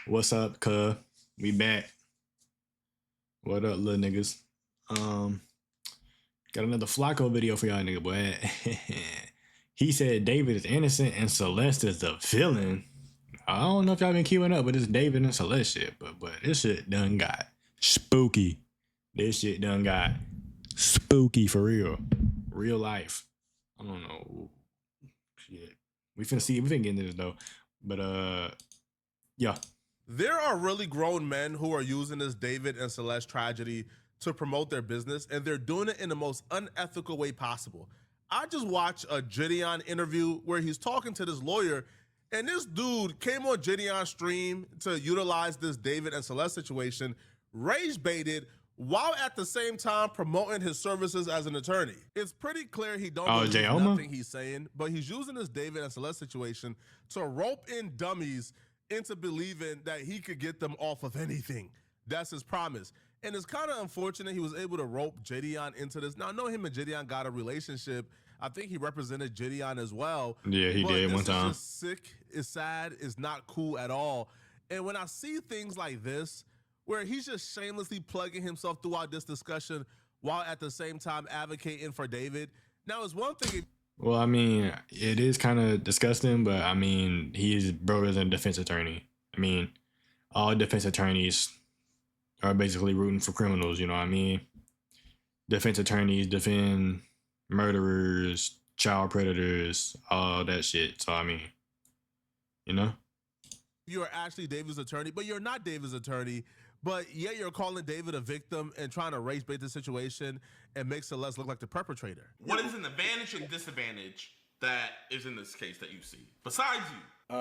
What's up, cuz? We back. What up, little niggas? Got another Flacco video for y'all, nigga, boy. He said David is innocent and Celeste is the villain. I don't know if y'all been queuing up, but it's David and Celeste shit. But this shit done got spooky. This shit done got spooky for real. Real life. I don't know. Shit. We finna get into this though. But yeah. There are really grown men who are using this David and Celeste tragedy to promote their business, and they're doing it in the most unethical way possible. I just watched a Gideon interview where he's talking to this lawyer, and this dude came on Gideon's stream to utilize this David and Celeste situation, rage baited, while at the same time promoting his services as an attorney. It's pretty clear he don't believe nothing he's saying, but he's using this David and Celeste situation to rope in dummies into believing that he could get them off of anything. That's his promise. And it's kind of unfortunate he was able to rope Gideon into this. Now, I know him and Gideon got a relationship. I think he represented Gideon as well. Yeah, he did one time. It's just sick, it's sad, it's not cool at all. And when I see things like this, where he's just shamelessly plugging himself throughout this discussion while at the same time advocating for David. Now, it's one thing. Well, I mean, it is kind of disgusting, but I mean, he's bro is a defense attorney. I mean, all defense attorneys are basically rooting for criminals, you know what I mean? Defense attorneys defend murderers, child predators, all that shit. So, I mean, you know? You are actually David's attorney, but you're not David's attorney. But yet you're calling David a victim and trying to race bait the situation and make Celeste look like the perpetrator. What is an advantage and disadvantage that is in this case that you see, besides you?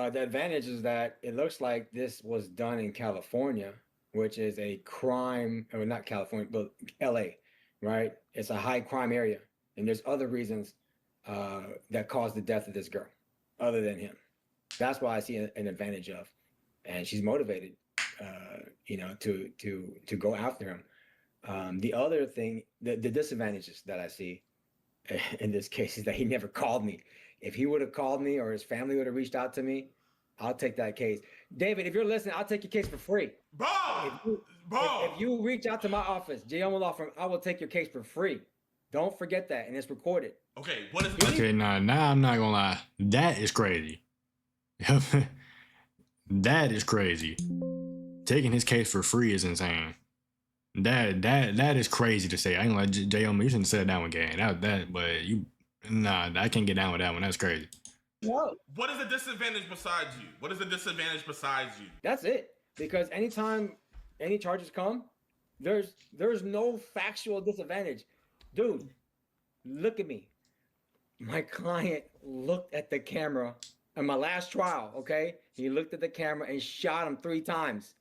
The advantage is that it looks like this was done in California, which is a crime, or not California, but LA, right? It's a high crime area. And there's other reasons that caused the death of this girl other than him. That's why I see an advantage of. And she's motivated. To go after him. The other thing, the disadvantages that I see in this case is that he never called me. If he would have called me or his family would have reached out to me, I'll take that case. David, if you're listening, I'll take your case for free. If you reach out to my office, J.O. Law Firm, I will take your case for free. Don't forget that, and it's recorded. Okay, what is Okay, now I'm not gonna lie. That is crazy. That is crazy. Taking his case for free is insane. That is crazy to say. I ain't like J.O. You shouldn't say that one, gang. I can't get down with that one. That's crazy. No. What is the disadvantage besides you? What is the disadvantage besides you? That's it. Because anytime any charges come, there's no factual disadvantage. Dude, look at me. My client looked at the camera in my last trial, okay? He looked at the camera and shot him 3 times.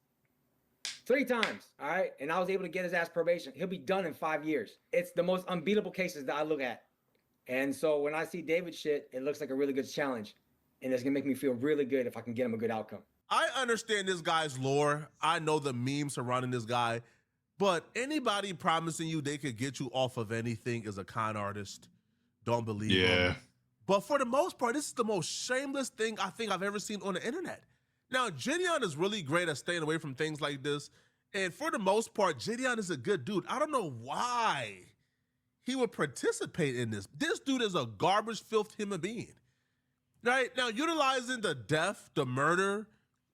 3 times, all right? And I was able to get his ass probation. He'll be done in 5 years. It's the most unbeatable cases that I look at. And so when I see David shit, it looks like a really good challenge. And it's gonna make me feel really good if I can get him a good outcome. I understand this guy's lore. I know the memes surrounding this guy. But anybody promising you they could get you off of anything is a con artist. Don't believe him. But for the most part, this is the most shameless thing I think I've ever seen on the internet. Now, Gideon is really great at staying away from things like this. And for the most part, Gideon is a good dude. I don't know why he would participate in this. This dude is a garbage filth human being. Right? Now, utilizing the death, the murder,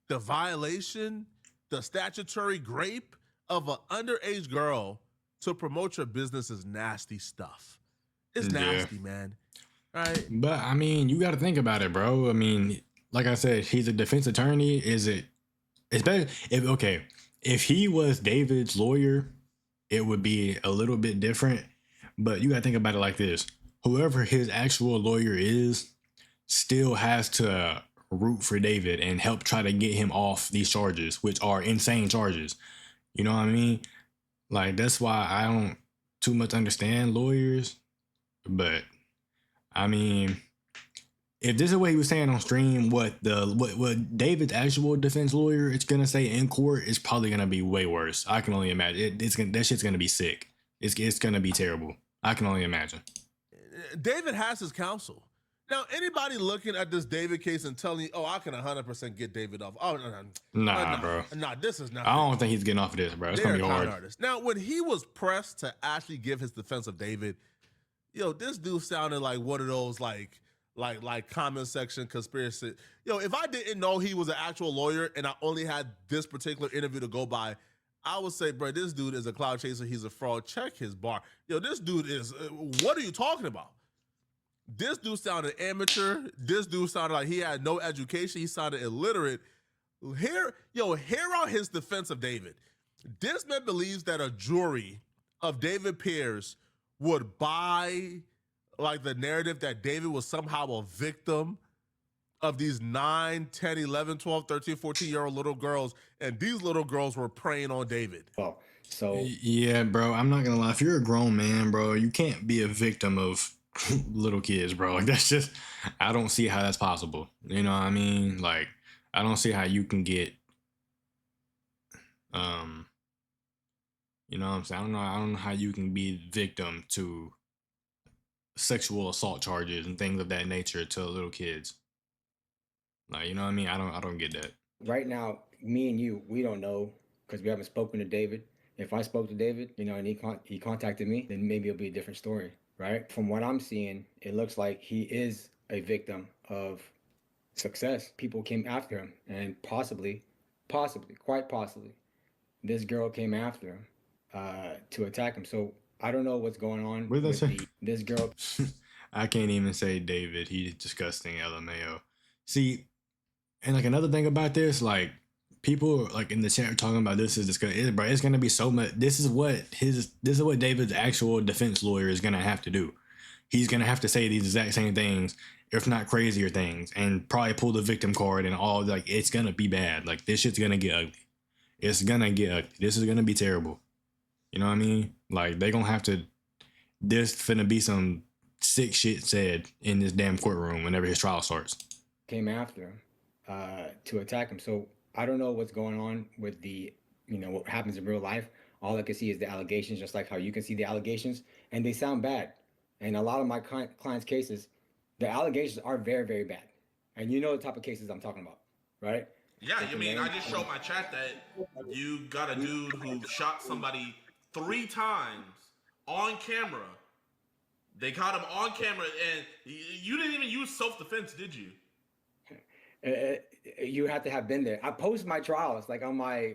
the violation, the statutory grape of an underage girl to promote your business is nasty stuff. It's nasty, man. Right? But, I mean, you got to think about it, bro. I mean, like I said, he's a defense attorney. It's better if he was David's lawyer, it would be a little bit different. But you gotta think about it like this: whoever his actual lawyer is still has to root for David and help try to get him off these charges, which are insane charges. You know what I mean? Like, that's why I don't too much understand lawyers. But I mean, if this is what he was saying on stream, what David's actual defense lawyer is gonna say in court is probably gonna be way worse. I can only imagine. That shit's gonna be sick. It's gonna be terrible. I can only imagine. David has his counsel. Now, anybody looking at this David case and telling you, "Oh, I can 100% get David off." Oh, no, Nah, bro. nah, this is nothing. I don't think he's getting off of this, bro. It's They're gonna be con hard. artists. Now, when he was pressed to actually give his defense of David, this dude sounded like one of those like comment section conspiracy. If I didn't know he was an actual lawyer and I only had this particular interview to go by, I would say, bro, this dude is a cloud chaser. He's a fraud. Check his bar. This dude is. What are you talking about? This dude sounded amateur. This dude sounded like he had no education. He sounded illiterate. Hear out his defense of David. This man believes that a jury of David peers would buy like the narrative that David was somehow a victim of these 9, 10, 11, 12, 13, 14-year-old little girls, and these little girls were preying on David. Oh, so yeah, bro, I'm not gonna lie. If you're a grown man, bro, you can't be a victim of little kids, bro. Like, that's just, I don't see how that's possible. You know what I mean? Like, I don't see how you can get, you know what I'm saying? I don't know how you can be victim to sexual assault charges and things of that nature to little kids. Like, you know what I mean? I don't get that. right now, me and you, we don't know because we haven't spoken to David. If I spoke to David, and he contacted me, then maybe it'll be a different story, right? From what I'm seeing, it looks like he is a victim of success. People came after him, and possibly, quite possibly, this girl came after him to attack him. So I don't know what's going on What did I with say? this girl. I can't even say David. He's disgusting, LMAO. See, and like another thing about this, like people like in the chat are talking about this is disgusting, bro. It's gonna be so much. This is what David's actual defense lawyer is gonna have to do. He's gonna have to say these exact same things, if not crazier things, and probably pull the victim card and all. Like, it's gonna be bad. Like, this shit's gonna get ugly. It's gonna get ugly. This is gonna be terrible. You know what I mean? Like, they gonna have to. There's finna be some sick shit said in this damn courtroom whenever his trial starts. Came after him to attack him. So I don't know what's going on with the, what happens in real life. All I can see is the allegations, just like how you can see the allegations, and they sound bad. And a lot of my clients' cases, the allegations are very, very bad. And you know the type of cases I'm talking about, right? Yeah, I mean, I just showed my chat that you got a dude who shot somebody 3 times on camera. They caught him on camera, and you didn't even use self-defense, did you? You have to have been there. I post my trials like on my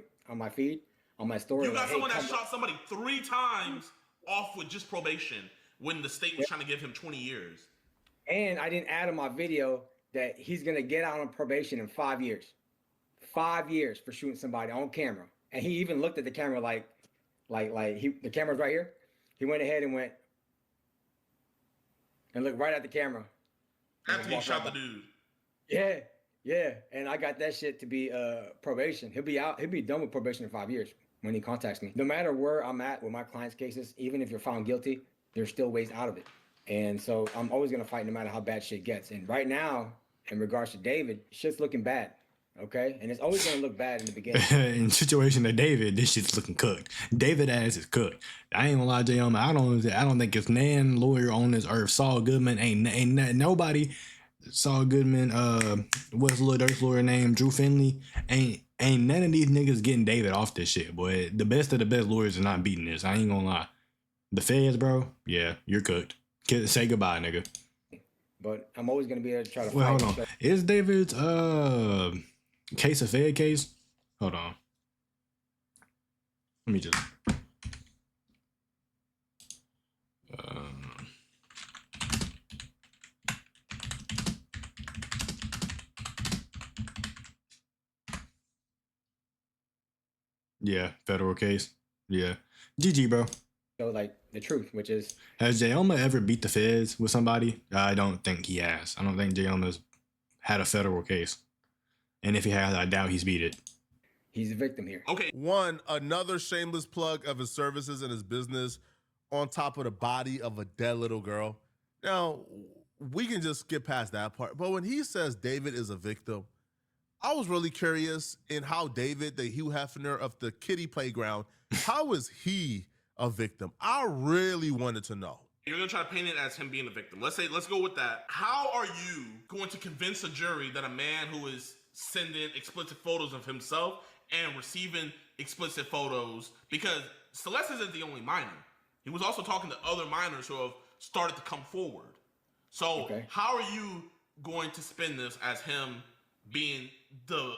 feed, on my story. You got like, someone that shot somebody 3 times off with just probation when the state was trying to give him 20 years. And I didn't add in my video that he's gonna get out on probation in 5 years. 5 years for shooting somebody on camera. And he even looked at the camera like the camera's right here. He went ahead and went and looked right at the camera. After he shot the dude. Yeah. And I got that shit to be probation. He'll be out. He'll be done with probation in 5 years when he contacts me. No matter where I'm at with my clients' cases, even if you're found guilty, there's still ways out of it. And so I'm always gonna fight no matter how bad shit gets. And right now, in regards to David, shit's looking bad. Okay, and it's always gonna look bad in the beginning. In situation of David, this shit's looking cooked. David ass is cooked. I ain't gonna lie to you, I don't think it's nan lawyer on this earth. Saul Goodman ain't nobody. Saul Goodman, what's Lil Durk's lawyer name? Drew Finley. Ain't none of these niggas getting David off this shit, boy. The best of the best lawyers are not beating this. I ain't gonna lie. The feds, bro. Yeah, you're cooked. Say goodbye, nigga. But I'm always gonna be able to try to fight. Well, hold on. Is David's case a Fed case? Hold on. Let me just. Yeah, federal case. Yeah. GG, bro. So like the truth, which is, has Jayoma ever beat the feds with somebody? I don't think he has. I don't think Jayoma's had a federal case. And if he has, I doubt he's beat it. he's a victim here. Okay. Another shameless plug of his services and his business on top of the body of a dead little girl. Now, we can just skip past that part. But when he says David is a victim, I was really curious in how David, the Hugh Hefner of the kiddie playground, how is he a victim? I really wanted to know. You're gonna try to paint it as him being a victim. Let's go with that. How are you going to convince a jury that a man who is sending explicit photos of himself and receiving explicit photos, because Celeste isn't the only minor. He was also talking to other minors who have started to come forward. So how are you going to spin this as him being the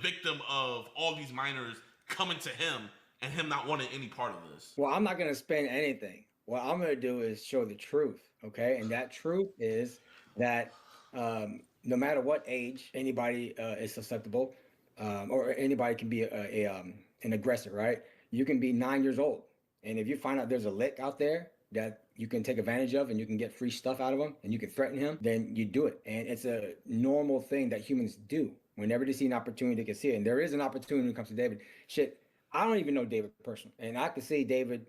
victim of all these minors coming to him and him not wanting any part of this? Well, I'm not going to spin anything. What I'm going to do is show the truth, okay? And that truth is that no matter what age anybody is susceptible, or anybody can be an aggressor, right? You can be 9 years old, and if you find out there's a lick out there that you can take advantage of and you can get free stuff out of him and you can threaten him, then you do it. And it's a normal thing that humans do. Whenever they see an opportunity, they can see it. And there is an opportunity when it comes to David. Shit, I don't even know David personally, and I can see David,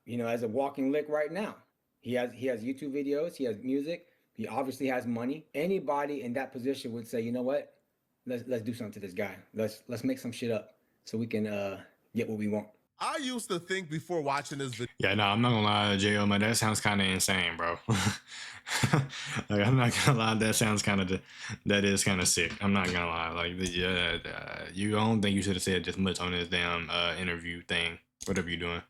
you know, as a walking lick right now. He has YouTube videos, he has music, he obviously has money. Anybody in that position would say, you know what? Let's do something to this guy. Let's make some shit up so we can get what we want. I used to think before watching this video. Yeah, no, I'm not gonna lie, J.O., man, that sounds kind of insane, bro. Like, I'm not gonna lie, that is kind of sick. I'm not gonna lie. Like, you don't think you should have said just much on this damn interview thing, whatever you're doing,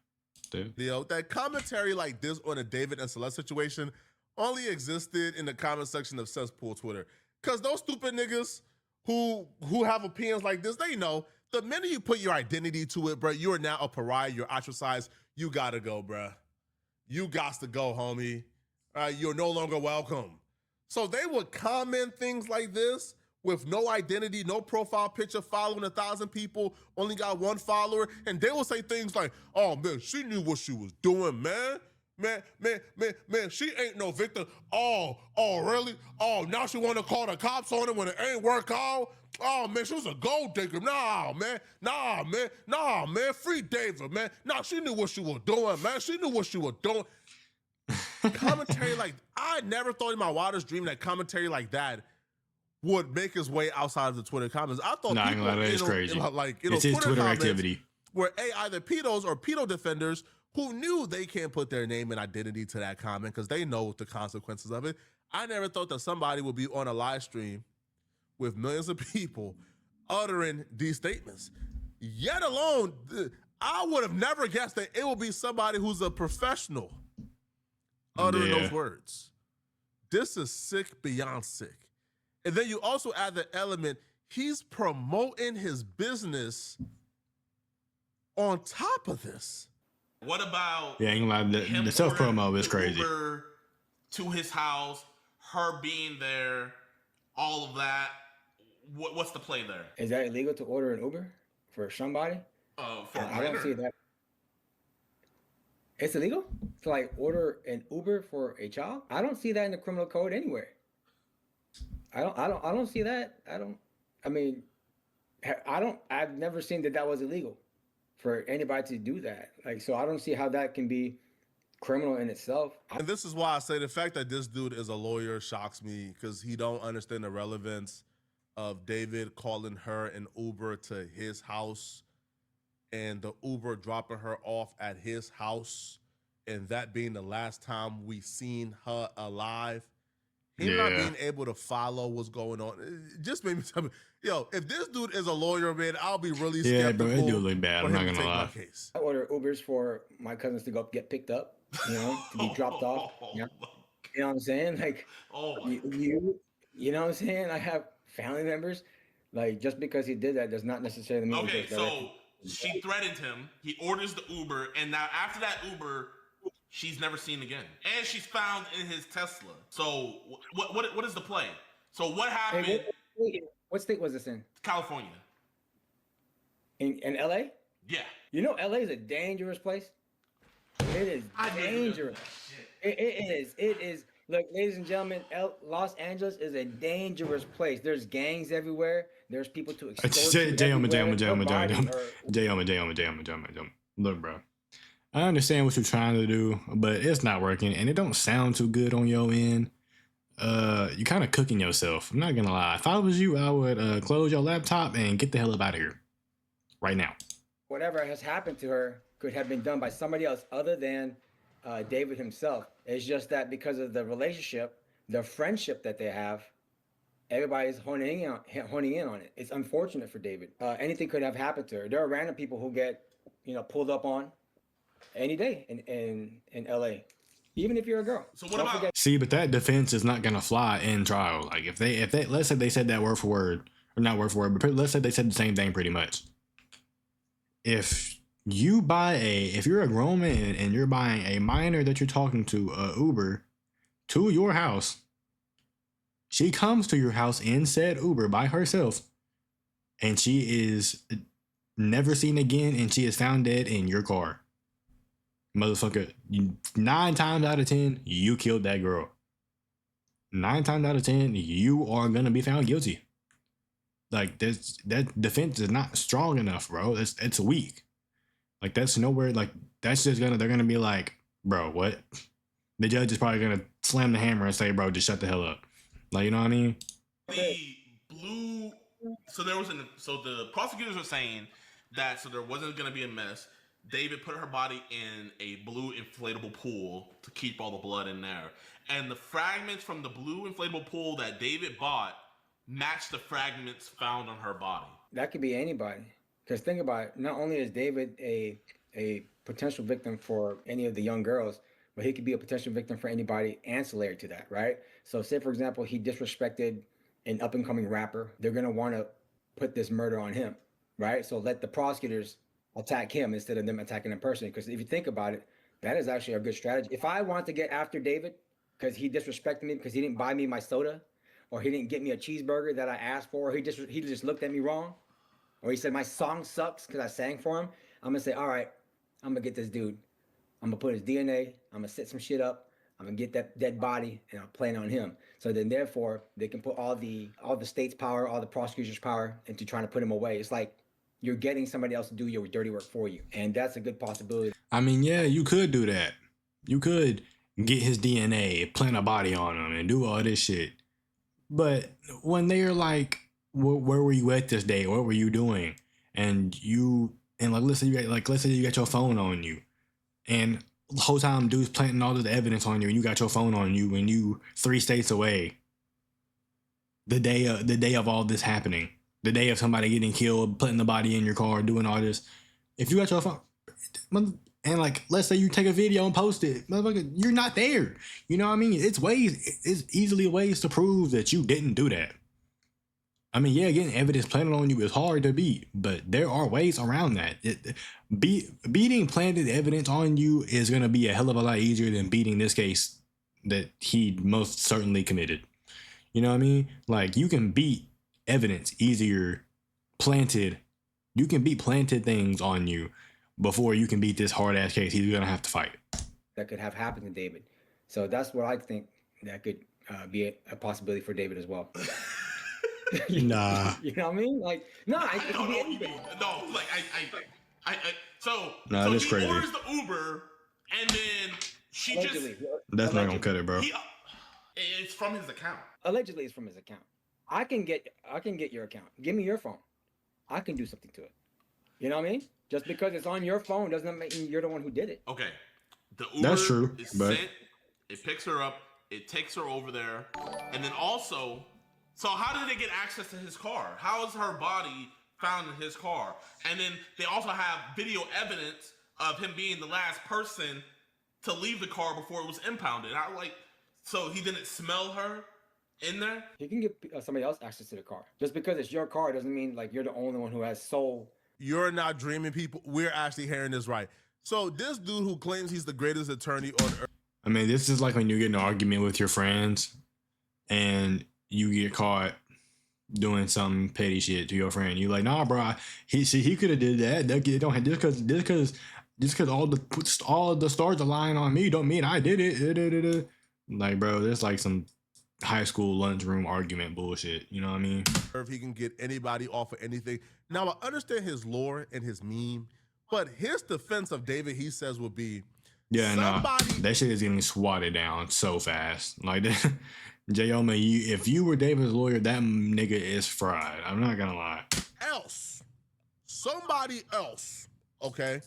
dude. That commentary like this on a David and Celeste situation only existed in the comment section of Cesspool Twitter. Because those stupid niggas who have opinions like this, they know the minute you put your identity to it, bro, you are now a pariah, you're ostracized, you gotta go, bro. You got to go, homie. You're no longer welcome. So they would comment things like this with no identity, no profile picture, following 1,000 people, only got 1 follower, and they will say things like, oh man, she knew what she was doing, man. Man, she ain't no victim. Oh, really? Oh, now she want to call the cops on it when it ain't work out? Oh, man, she was a gold digger. Nah, man, free David, man. Nah, she knew what she was doing, man. She knew what she was doing. Commentary like, I never thought in my wildest dream that commentary like that would make his way outside of the Twitter comments. I thought people, that is crazy. It's his Twitter activity. Were either pedos or pedo defenders who knew they can't put their name and identity to that comment because they know the consequences of it. I never thought that somebody would be on a live stream with millions of people uttering these statements. Yet alone, I would have never guessed that it will be somebody who's a professional uttering those words. This is sick beyond sick. And then you also add the element, he's promoting his business on top of this. What about ain't gonna lie, the self promo is crazy. Uber to his house, her being there, all of that. What's the play there? Is that illegal to order an Uber for somebody? I don't see that. It's illegal to like order an Uber for a child? I don't see that in the criminal code anywhere. I don't see that. I've never seen that was illegal for anybody to do that. Like, so I don't see how that can be criminal in itself. And this is why I say the fact that this dude is a lawyer shocks me, because he don't understand the relevance of David calling her an Uber to his house and the Uber dropping her off at his house and that being the last time we seen her alive. Him not being able to follow what's going on, it just made me tell me, yo, if this dude is a lawyer, man, I'll be really skeptical. Yeah, bro, it do look bad. I'm not gonna lie. I order Ubers for my cousins to go up, get picked up, you know, to be dropped off. Yeah. You know what I'm saying? Like, you know what I'm saying? I have family members. Like, just because he did that does not necessarily mean. Okay, so she threatened him. He orders the Uber, and now after that Uber, she's never seen again, and she's found in his Tesla. So what is the play? So what happened? Hey, what state was this in? California. In LA? Yeah. You know, LA is a dangerous place. It is dangerous. It is. Look, ladies and gentlemen, Los Angeles is a dangerous place. There's gangs everywhere. There's people to extort. Look, bro. I understand what you're trying to do, but it's not working, and it don't sound too good on your end. You're kind of cooking yourself. I'm not gonna lie. If I was you, I would close your laptop and get the hell up out of here right now. Whatever has happened to her could have been done by somebody else other than David himself. It's just that because of the relationship, the friendship that they have, everybody's honing in on it. It's unfortunate for David. Anything could have happened to her. There are random people who get, pulled up on any day in LA, even if you're a girl. So what about? See, but that defense is not gonna fly in trial. Like if they let's say they said that word for word, or not word for word, but let's say they said the same thing pretty much. If you're a grown man and you're buying a minor that you're talking to Uber to your house, she comes to your house in said Uber by herself, and she is never seen again, and she is found dead in your car. Motherfucker, 9 times out of 10, you killed that girl. 9 times out of 10, you are gonna be found guilty. Like that defense is not strong enough, bro. It's weak. Like that's nowhere. Like that's just they're gonna be like, bro, what? The judge is probably gonna slam the hammer and say, bro, just shut the hell up. Like, you know what I mean? The blue. So the prosecutors are saying that there wasn't gonna be a mess. David put her body in a blue inflatable pool to keep all the blood in there, and the fragments from the blue inflatable pool that David bought match the fragments found on her body. That could be anybody. Because think about it, not only is David a potential victim for any of the young girls, but he could be a potential victim for anybody ancillary to that, right? So say, for example, he disrespected an up-and-coming rapper. They're going to want to put this murder on him, right? So let the prosecutors attack him instead of them attacking him personally. Because if you think about it, that is actually a good strategy. If I want to get after David because he disrespected me, because he didn't buy me my soda, or he didn't get me a cheeseburger that I asked for, or he just looked at me wrong, or he said my song sucks because I sang for him, I'm gonna say, all right, I'm gonna get this dude. I'm gonna put his DNA. I'm gonna set some shit up. I'm gonna get that dead body, and I'm playing on him. So then, therefore, they can put all the state's power, all the prosecutor's power into trying to put him away. It's like you're getting somebody else to do your dirty work for you, and that's a good possibility. I mean, yeah, you could do that. You could get his DNA, plant a body on him, and do all this shit. But when they're like, where were you at this day? What were you doing? And like, let's say you got your phone on you, and the whole time dude's planting all this evidence on you, and you got your phone on you, and you 3 states away. The day of all this happening, the day of somebody getting killed, putting the body in your car, doing all this. If you got your phone, and like, let's say you take a video and post it, motherfucker, you're not there. You know what I mean? It's easily ways to prove that you didn't do that. I mean, yeah, getting evidence planted on you is hard to beat, but there are ways around that. Beating planted evidence on you is going to be a hell of a lot easier than beating this case that he most certainly committed. You know what I mean? Like, you can beat evidence easier planted. You can beat planted things on you before you can beat this hard ass case he's going to have to fight. That could have happened to David. So that's what I think that could be a possibility for David as well. Nah. You know what I mean? Like, no, it could be anything. No, like so that's he crazy. orders the Uber, and then she allegedly, That's not gonna cut it, bro. It's from his account. Allegedly, it's from his account. I can get your account. Give me your phone. I can do something to it. You know what I mean? Just because it's on your phone doesn't mean you're the one who did it. Okay. The Uber That's true, is but sent, it picks her up, it takes her over there, and then also, so how did they get access to his car? How is her body found in his car? And then they also have video evidence of him being the last person to leave the car before it was impounded. So he didn't smell her in there? You can give somebody else access to the car. Just because it's your car doesn't mean like you're the only one who has sole. You're not dreaming, people. We're actually hearing this right. So this dude who claims he's the greatest attorney on earth. I mean, this is like when you get in an argument with your friends and you get caught doing some petty shit to your friend. You're like, nah, bro, he could have did that. Don't just because all the stars align on me don't mean I did it. Like, bro, there's like some high school lunchroom argument bullshit. You know what I mean? If he can get anybody off of anything. Now I understand his lore and his meme, but his defense of David, he says, would be, yeah, no, that shit is getting swatted down so fast. Like, J.O. if you were David's lawyer, that nigga is fried. I'm not gonna lie. Somebody else, okay?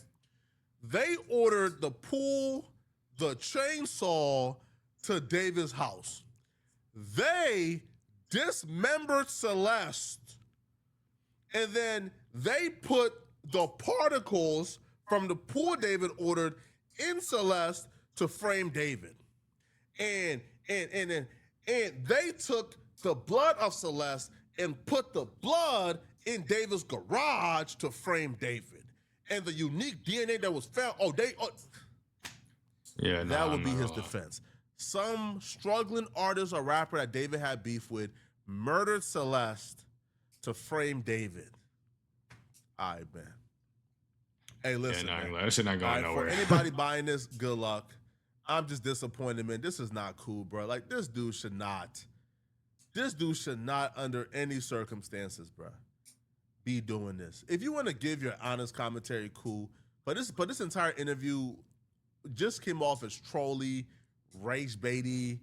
They ordered the pool, the chainsaw to David's house. They dismembered Celeste, and then they put the particles from the pool David ordered in Celeste to frame David. And they took the blood of Celeste and put the blood in David's garage to frame David. And the unique DNA that was found, that would be his defense. Some struggling artist or rapper that David had beef with murdered Celeste to frame David. All right, man. Hey, listen, man. That shit not going nowhere. For anybody buying this, good luck. I'm just disappointed, man. This is not cool, bro. Like, this dude should not under any circumstances, bro, be doing this. If you want to give your honest commentary, cool. But this entire interview just came off as trolly, rage baity,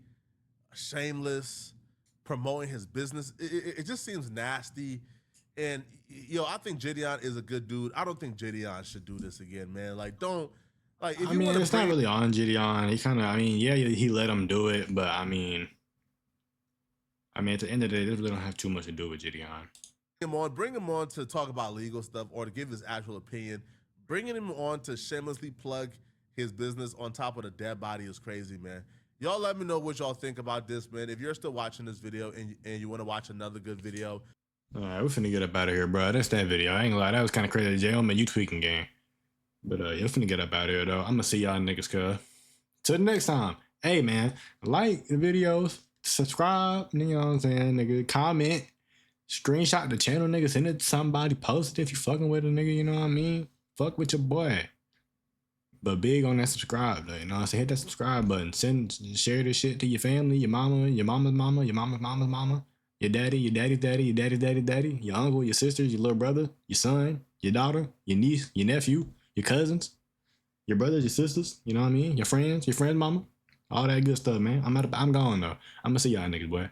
shameless, promoting his business. It just seems nasty. And I think Gideon is a good dude. I don't think Gideon should do this again, man. Like, don't. Like, if it's not really on Gideon. He kind of, he let him do it, but at the end of the day, this really don't have too much to do with Gideon. Bring him on to talk about legal stuff or to give his actual opinion. Bringing him on to shamelessly plug his business on top of the dead body is crazy, man. Y'all let me know what y'all think about this, man. If you're still watching this video and you want to watch another good video. All right, we're finna get up out of here, bro. That's that video. I ain't gonna lie, that was kind of crazy. Jay, man, you tweaking game. But we're finna get up out of here, though. I'm gonna see y'all niggas, cuz. Till the next time. Hey, man, like the videos, subscribe, you know what I'm saying, nigga. Comment, screenshot the channel, nigga. Send it to somebody, post it if you fucking with a nigga, you know what I mean? Fuck with your boy. But big on that subscribe, though, you know what I'm saying? Hit that subscribe button. Share this shit to your family, your mama, your mama's mama, your mama's mama's mama, your daddy, your daddy's daddy, your daddy's daddy's daddy, your uncle, your sisters, your little brother, your son, your daughter, your niece, your nephew, your cousins, your brothers, your sisters, you know what I mean? Your friends mama, all that good stuff, man. I'm gone, though. I'm gonna see y'all niggas, boy.